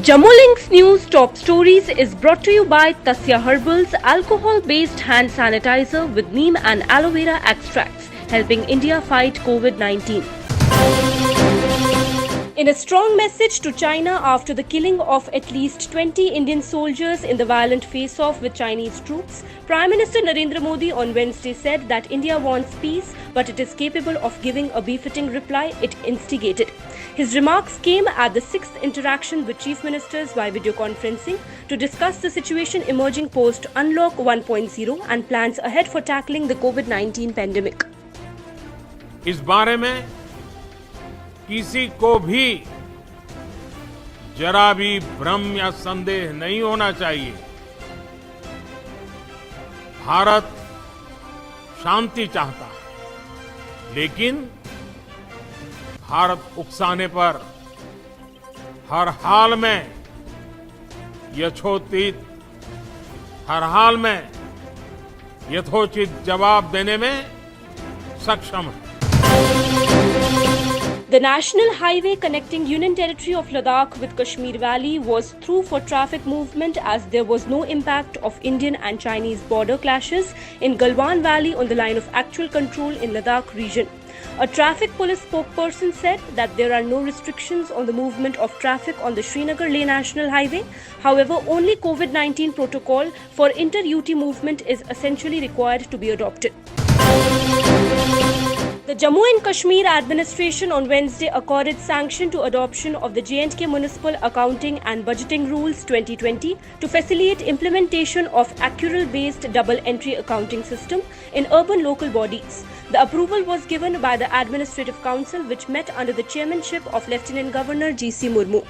Jammu Links News Top Stories is brought to you by Tasya Herbals alcohol-based hand sanitizer with neem and aloe vera extracts, helping India fight COVID-19. In a strong message to China after the killing of at least 20 Indian soldiers in the violent face-off with Chinese troops, Prime Minister Narendra Modi on Wednesday said that India wants peace, but it is capable of giving a befitting reply it instigated. His remarks came at the 6th interaction with chief ministers by video conferencing to discuss the situation emerging post Unlock 1.0 and plans ahead for tackling the COVID-19 pandemic. इस बारे में किसी को भी जरा भी भ्रम या संदेह नहीं होना चाहिए। भारत शांति चाहता है, लेकिन भारत उकसाने पर हर हाल में यथोचित जवाब देने में सक्षम है। The national highway connecting Union Territory of Ladakh with Kashmir Valley was through for traffic movement as there was no impact of Indian and Chinese border clashes in Galwan Valley on the line of actual control in Ladakh region. A traffic police spokesperson said that there are no restrictions on the movement of traffic on the Srinagar-Leh National Highway. However, only COVID-19 protocol for inter-UT movement is essentially required to be adopted. The Jammu and Kashmir administration on Wednesday accorded sanction to adoption of the J&K Municipal Accounting and Budgeting Rules 2020 to facilitate implementation of accrual-based double-entry accounting system in urban local bodies. The approval was given by the Administrative Council, which met under the chairmanship of Lieutenant Governor G.C. Murmu.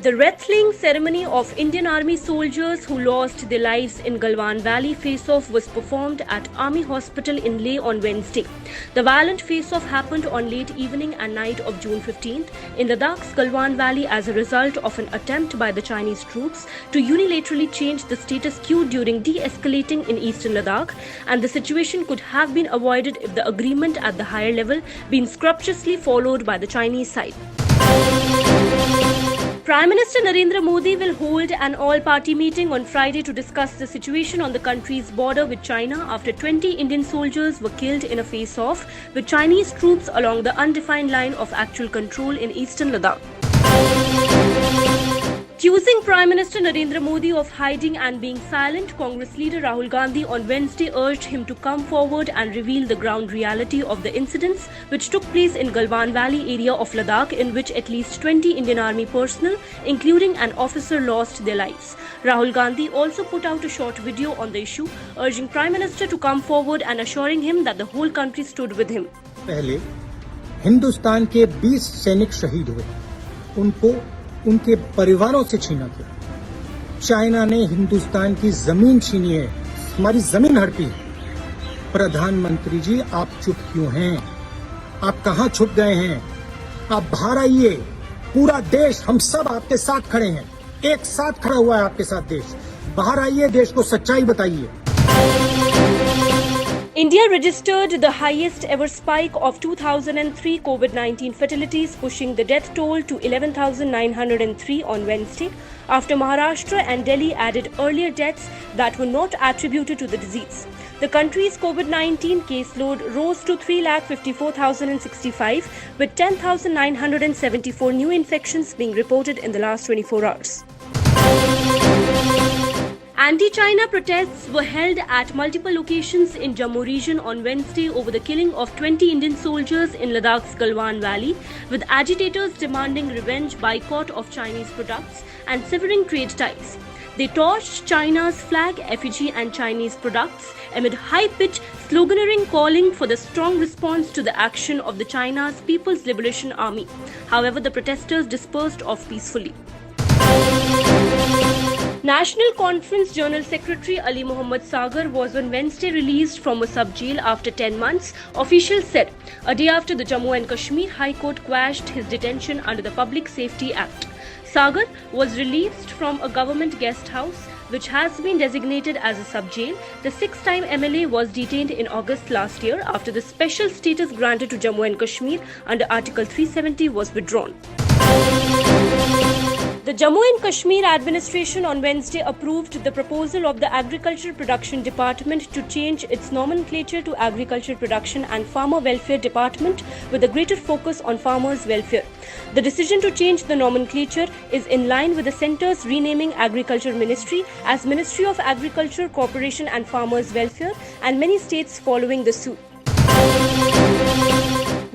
The wreath-laying ceremony of Indian Army soldiers who lost their lives in Galwan Valley face-off was performed at Army Hospital in Leh on Wednesday. The violent face-off happened on late evening and night of June 15th in Ladakh's Galwan Valley as a result of an attempt by the Chinese troops to unilaterally change the status quo during de-escalating in eastern Ladakh, and the situation could have been avoided if the agreement at the higher level been scrupulously followed by the Chinese side. Prime Minister Narendra Modi will hold an all-party meeting on Friday to discuss the situation on the country's border with China after 20 Indian soldiers were killed in a face-off with Chinese troops along the undefined line of actual control in eastern Ladakh. Accusing Prime Minister Narendra Modi of hiding and being silent, Congress leader Rahul Gandhi on Wednesday urged him to come forward and reveal the ground reality of the incidents which took place in Galwan Valley area of Ladakh, in which at least 20 Indian Army personnel, including an officer, lost their lives. Rahul Gandhi also put out a short video on the issue, urging Prime Minister to come forward and assuring him that the whole country stood with him. पहले हिंदुस्तान के 20 सैनिक शहीद हुए, उनको उनके परिवारों से छीना गया। चाइना ने हिंदुस्तान की जमीन छीनी है, हमारी जमीन हड़पी है। प्रधानमंत्री जी, आप चुप क्यों हैं? आप कहां छुप गए हैं? आप बाहर आइए। पूरा देश, हम सब आपके साथ खड़े हैं। एक साथ खड़ा हुआ है आपके साथ देश। बाहर आइए, देश को सच्चाई बताइए। India registered the highest ever spike of 2003 COVID-19 fatalities, pushing the death toll to 11,903 on Wednesday, after Maharashtra and Delhi added earlier deaths that were not attributed to the disease. The country's COVID-19 caseload rose to 3,54,065, with 10,974 new infections being reported in the last 24 hours. Anti-China protests were held at multiple locations in Jammu region on Wednesday over the killing of 20 Indian soldiers in Ladakh's Galwan Valley, with agitators demanding revenge, boycott of Chinese products, and severing trade ties. They torched China's flag, effigy, and Chinese products amid high-pitched sloganeering calling for the strong response to the action of the China's People's Liberation Army. However, the protesters dispersed off peacefully. National Conference General Secretary Ali Mohammad Sagar was on Wednesday released from a sub-jail after 10 months, officials said, a day after the Jammu and Kashmir High Court quashed his detention under the Public Safety Act. Sagar was released from a government guest house, which has been designated as a sub-jail. The six-time MLA was detained in August last year after the special status granted to Jammu and Kashmir under Article 370 was withdrawn. The Jammu and Kashmir administration on Wednesday approved the proposal of the Agriculture Production Department to change its nomenclature to Agriculture Production and Farmer Welfare Department with a greater focus on farmers' welfare. The decision to change the nomenclature is in line with the centre's renaming Agriculture Ministry as Ministry of Agriculture, Cooperation and Farmers' Welfare and many states following the suit.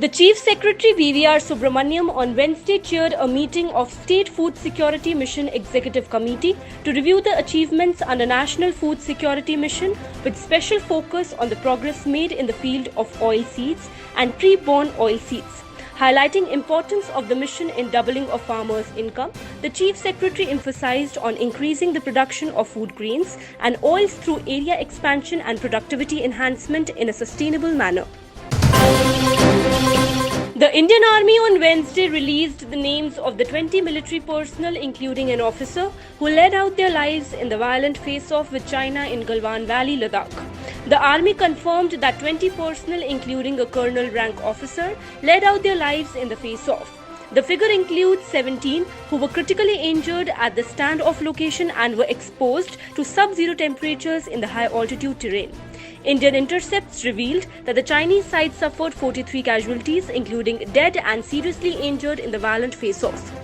The Chief Secretary BVR Subramaniam on Wednesday chaired a meeting of State Food Security Mission Executive Committee to review the achievements under National Food Security Mission with special focus on the progress made in the field of oilseeds and tree-borne oilseeds. Highlighting importance of the mission in doubling of farmers' income, the Chief Secretary emphasized on increasing the production of food grains and oils through area expansion and productivity enhancement in a sustainable manner. The Indian Army on Wednesday released the names of the 20 military personnel, including an officer, who led out their lives in the violent face-off with China in Galwan Valley, Ladakh. The Army confirmed that 20 personnel, including a colonel rank officer, led out their lives in the face-off. The figure includes 17 who were critically injured at the standoff location and were exposed to sub-zero temperatures in the high-altitude terrain. Indian intercepts revealed that the Chinese side suffered 43 casualties, including dead and seriously injured in the violent face-off.